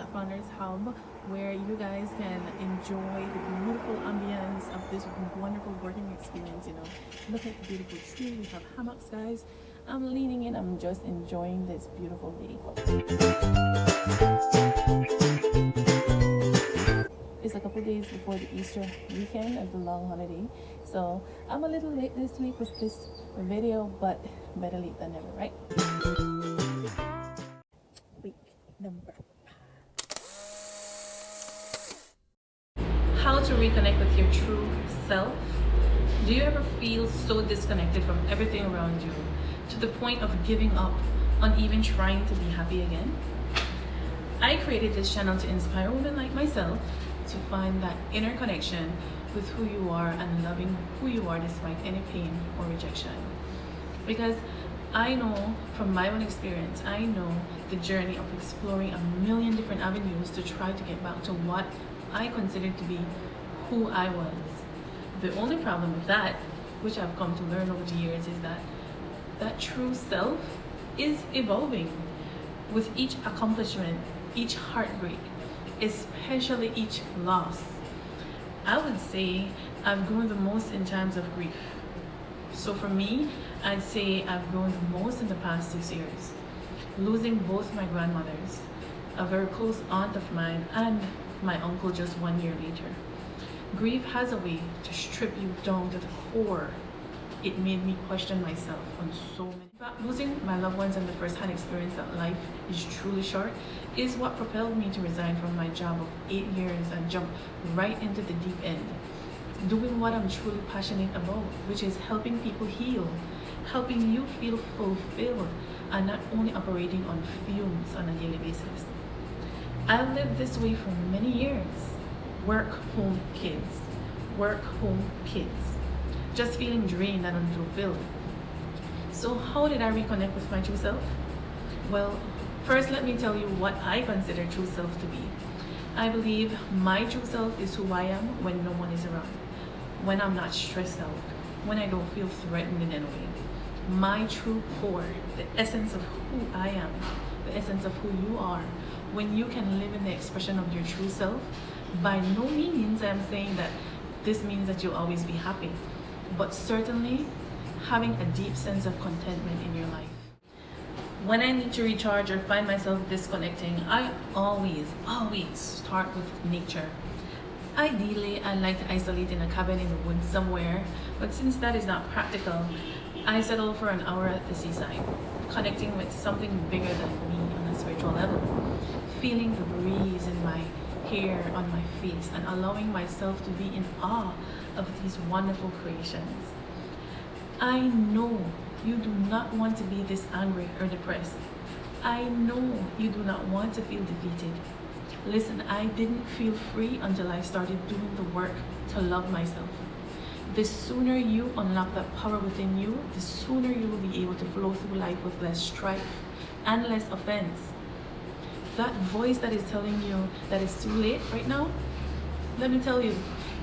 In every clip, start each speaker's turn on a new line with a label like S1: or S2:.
S1: at Founders Hub, where you guys can enjoy the beautiful ambience of this wonderful working experience. Look at the beautiful tree. We have hammocks, guys. I'm leaning in. I'm just enjoying this beautiful day. It's a couple days before the Easter weekend of the long holiday, so I'm a little late this week with this video, but better late than never, right? Week number 5. How to reconnect with your true self. Do you ever feel so disconnected from everything around you to the point of giving up on even trying to be happy again? I created this channel to inspire women like myself to find that inner connection with who you are and loving who you are despite any pain or rejection. Because I know from my own experience, I know the journey of exploring a million different avenues to try to get back to what I considered to be who I was. The only problem with that, which I've come to learn over the years, is that that true self is evolving with each accomplishment, each heartbreak, especially each loss. I would say I've grown the most in times of grief. So for me, I'd say I've grown the most in the past 6 years. Losing both my grandmothers, a very close aunt of mine, and my uncle just 1 year later. Grief has a way to strip you down to the core. It made me question myself on so many. But losing my loved ones and the first-hand experience that life is truly short is what propelled me to resign from my job of 8 years and jump right into the deep end, doing what I'm truly passionate about, which is helping people heal, helping you feel fulfilled, and not only operating on fumes on a daily basis. I've lived this way for many years. Work, home, kids. Work, home, kids. Just feeling drained and unfulfilled. So how did I reconnect with my true self? Well, first let me tell you what I consider true self to be. I believe my true self is who I am when no one is around, when I'm not stressed out, when I don't feel threatened in any way. My true core, the essence of who I am, the essence of who you are, when you can live in the expression of your true self. By no means I'm saying that this means that you'll always be happy, but certainly having a deep sense of contentment in your life. When I need to recharge or find myself disconnecting, I always start with nature. Ideally, I like to isolate in a cabin in the woods somewhere, but since that is not practical, I settle for an hour at the seaside, connecting with something bigger than me on a spiritual level, feeling the breeze in my hair, on my face, and allowing myself to be in awe of these wonderful creations. I know you do not want to be this angry or depressed. I know you do not want to feel defeated. Listen, I didn't feel free until I started doing the work to love myself. The sooner you unlock that power within you, the sooner you will be able to flow through life with less strife and less offense. That voice that is telling you that it's too late right now, let me tell you,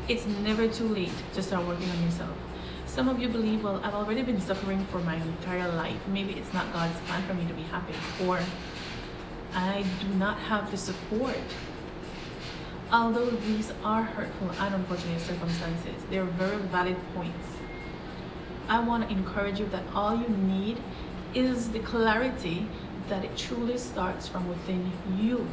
S1: it's never too late to start working on yourself. Some of you believe, well, I've already been suffering for my entire life. Maybe it's not God's plan for me to be happy. Or I do not have the support. Although these are hurtful and unfortunate circumstances, they're very valid points. I want to encourage you that all you need is the clarity that it truly starts from within you.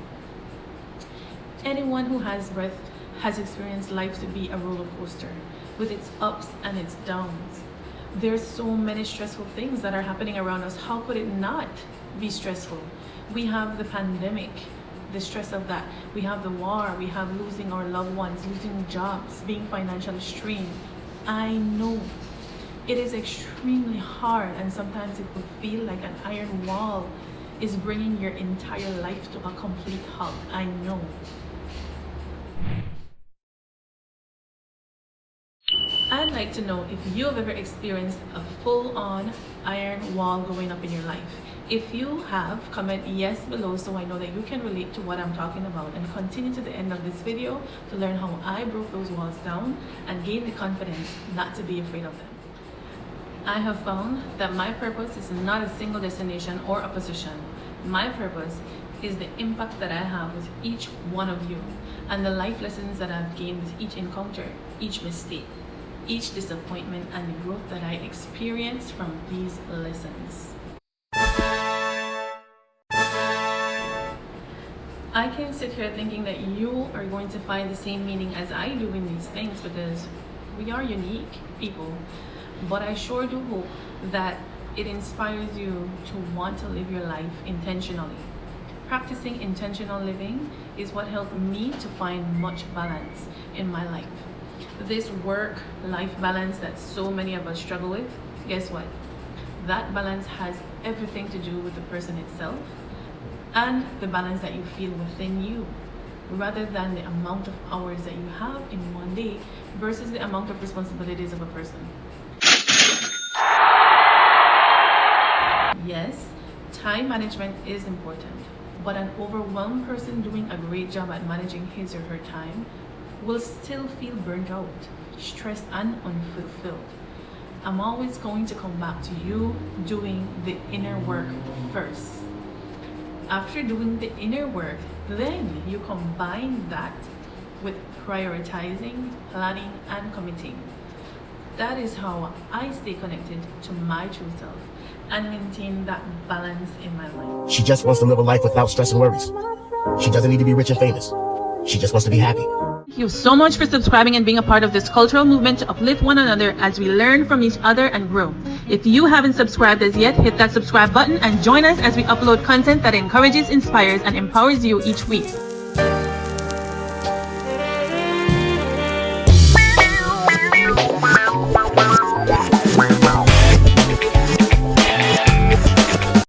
S1: Anyone who has breath has experienced life to be a roller coaster with its ups and its downs. There's so many stressful things that are happening around us. How could it not be stressful? We have the pandemic, the stress of that. We have the war, we have losing our loved ones, losing jobs, being financially strained. I know it is extremely hard, and sometimes it will feel like an iron wall is bringing your entire life to a complete halt. I know. I'd like to know if you have ever experienced a full-on iron wall going up in your life. If you have, comment yes below so I know that you can relate to what I'm talking about, and continue to the end of this video to learn how I broke those walls down and gain the confidence not to be afraid of them. I have found that my purpose is not a single destination or a position. My purpose is the impact that I have with each one of you and the life lessons that I've gained with each encounter, each mistake, each disappointment, and the growth that I experience from these lessons. I can sit here thinking that you are going to find the same meaning as I do in these things, because we are unique people, but I sure do hope that it inspires you to want to live your life intentionally. Practicing intentional living is what helped me to find much balance in my life. This work-life balance that so many of us struggle with, guess what? That balance has everything to do with the person itself and the balance that you feel within you, rather than the amount of hours that you have in one day versus the amount of responsibilities of a person. Yes, time management is important, but an overwhelmed person doing a great job at managing his or her time will still feel burnt out, stressed, and unfulfilled. I'm always going to come back to you doing the inner work first. After doing the inner work, then you combine that with prioritizing, planning, and committing. That is how I stay connected to my true self and maintain that balance in my life.
S2: She just wants to live a life without stress and worries. She doesn't need to be rich and famous. She just wants to be happy.
S1: Thank you so much for subscribing and being a part of this cultural movement to uplift one another as we learn from each other and grow. If you haven't subscribed as yet, hit that subscribe button and join us as we upload content that encourages, inspires, and empowers you each week.